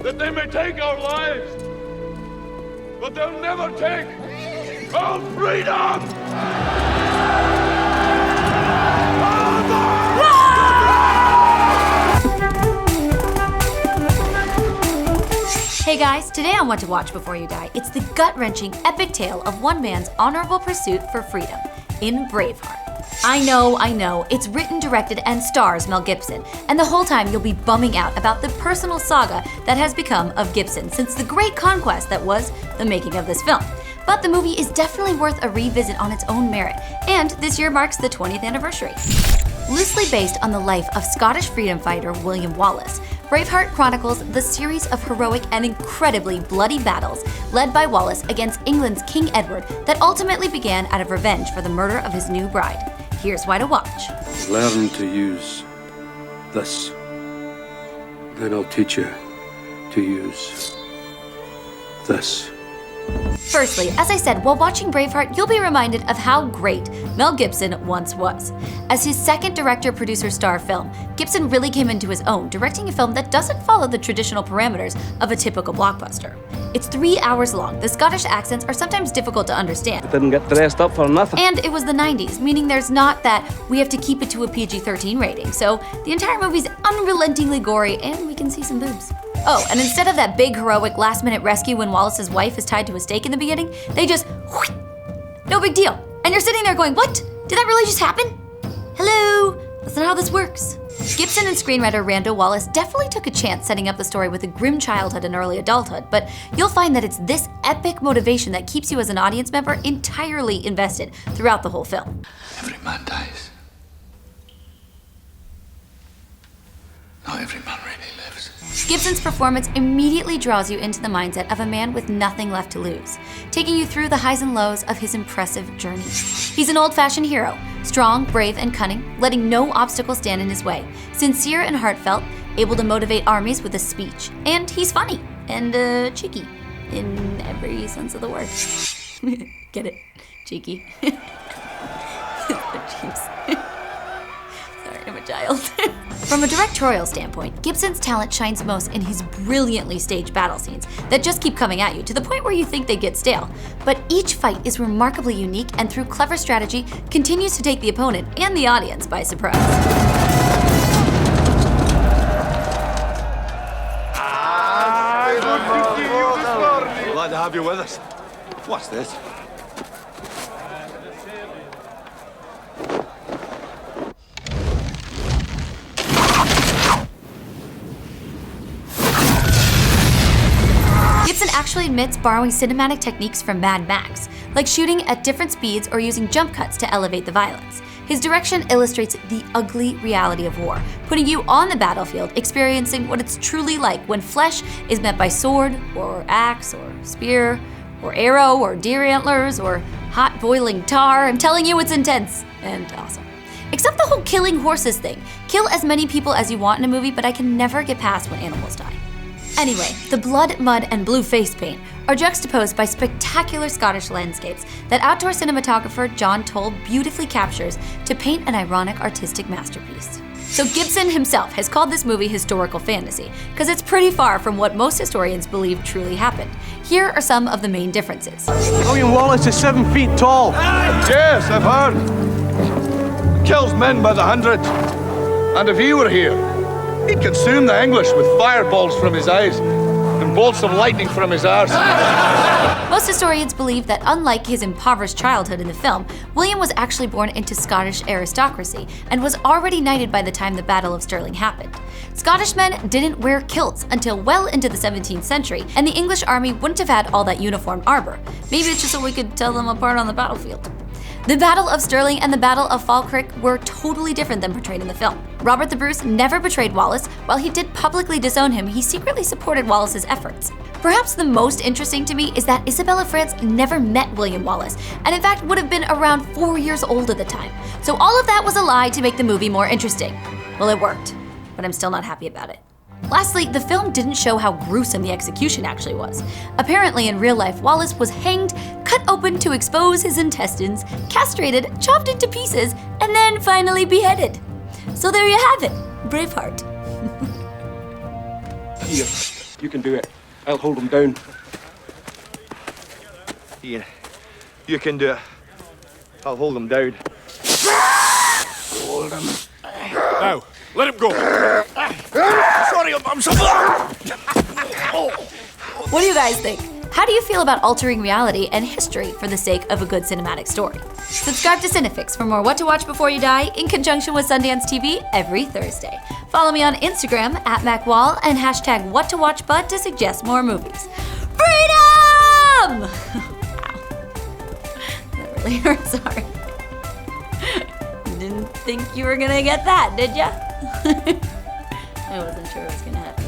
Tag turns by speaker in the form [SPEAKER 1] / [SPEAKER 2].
[SPEAKER 1] that they may take our lives, but they'll never take our freedom!
[SPEAKER 2] Hey guys, today on What to Watch Before You Die, it's the gut-wrenching epic tale of one man's honorable pursuit for freedom in Braveheart. I know, it's written, directed, and stars Mel Gibson, and the whole time you'll be bumming out about the personal saga that has become of Gibson since the great conquest that was the making of this film. But the movie is definitely worth a revisit on its own merit, and this year marks the 20th anniversary. Loosely based on the life of Scottish freedom fighter William Wallace, Braveheart chronicles the series of heroic and incredibly bloody battles led by Wallace against England's King Edward that ultimately began out of revenge for the murder of his new bride. Here's why to watch.
[SPEAKER 3] Learn to use this. Then I'll teach you to use this.
[SPEAKER 2] Firstly, as I said, while watching Braveheart, you'll be reminded of how great Mel Gibson once was. As his second director-producer-star film, Gibson really came into his own, directing a film that doesn't follow the traditional parameters of a typical blockbuster. It's 3 hours long, the Scottish accents are sometimes difficult to understand.
[SPEAKER 3] Didn't get dressed up for nothing.
[SPEAKER 2] And it was the 90s, meaning there's not that we have to keep it to a PG-13 rating, so the entire movie's unrelentingly gory and we can see some boobs. Oh, and instead of that big heroic last-minute rescue when Wallace's wife is tied to a stake in the beginning, they just whoosh, no big deal. And you're sitting there going, what? Did that really just happen? Hello? That's not how this works. Gibson and screenwriter Randall Wallace definitely took a chance setting up the story with a grim childhood and early adulthood, but you'll find that it's this epic motivation that keeps you as an audience member entirely invested throughout the whole film.
[SPEAKER 4] Every man dies. Not every man really lives.
[SPEAKER 2] Gibsons Performance immediately draws you into the mindset of a man with nothing left to lose, taking you through the highs and lows of his impressive journey. He's an old-fashioned hero, strong, brave, and cunning, letting no obstacle stand in his way, sincere and heartfelt, able to motivate armies with a speech, and he's funny and cheeky in every sense of the word. Get it? Cheeky. Jeez. Sorry, I'm a child. From a directorial standpoint, Gibson's talent shines most in his brilliantly staged battle scenes that just keep coming at you to the point where you think they get stale. But each fight is remarkably unique and through clever strategy continues to take the opponent and the audience by surprise.
[SPEAKER 4] Glad to have you with us. What's this?
[SPEAKER 2] Gibson actually admits borrowing cinematic techniques from Mad Max, like shooting at different speeds or using jump cuts to elevate the violence. His direction illustrates the ugly reality of war, putting you on the battlefield, experiencing what it's truly like when flesh is met by sword, or axe, or spear, or arrow, or deer antlers, or hot boiling tar. I'm telling you, it's intense and awesome. Except the whole killing horses thing. Kill as many people as you want in a movie, but I can never get past when animals die. Anyway, the blood, mud, and blue face paint are juxtaposed by spectacular Scottish landscapes that outdoor cinematographer John Toll beautifully captures to paint an ironic artistic masterpiece. So Gibson himself has called this movie historical fantasy, because it's pretty far from what most historians believe truly happened. Here are some of the main differences.
[SPEAKER 3] William Wallace is 7 feet tall.
[SPEAKER 1] Yes, I've heard. Kills men by the hundred. And if he were here, he'd consume the English with fireballs from his eyes and bolts of lightning from his arse.
[SPEAKER 2] Most historians believe that unlike his impoverished childhood in the film, William was actually born into Scottish aristocracy and was already knighted by the time the Battle of Stirling happened. Scottish men didn't wear kilts until well into the 17th century, and the English army wouldn't have had all that uniform armor. Maybe it's just so we could tell them apart on the battlefield. The Battle of Stirling and the Battle of Falkirk were totally different than portrayed in the film. Robert the Bruce never betrayed Wallace. While he did publicly disown him, he secretly supported Wallace's efforts. Perhaps the most interesting to me is that Isabelle of France never met William Wallace, and in fact would have been around 4 years old at the time. So all of that was a lie to make the movie more interesting. Well, it worked, but I'm still not happy about it. Lastly, the film didn't show how gruesome the execution actually was. Apparently, in real life, Wallace was hanged, cut open to expose his intestines, castrated, chopped into pieces, and then finally beheaded. So there you have it, Braveheart.
[SPEAKER 4] Here,
[SPEAKER 3] You can do it. I'll hold him down.
[SPEAKER 4] Ian, you can do it. I'll hold him down.
[SPEAKER 1] Hold him.
[SPEAKER 5] Now, let him go.
[SPEAKER 4] Sorry, I'm so...
[SPEAKER 2] What do you guys think? How do you feel about altering reality and history for the sake of a good cinematic story? Subscribe to CineFix for more What to Watch Before You Die in conjunction with Sundance TV every Thursday. Follow me on Instagram @MacWall and #WhatToWatchBud to suggest more movies. Freedom! Wow. That really hurt, sorry. Didn't think you were gonna get that, did ya? I wasn't sure it was gonna happen.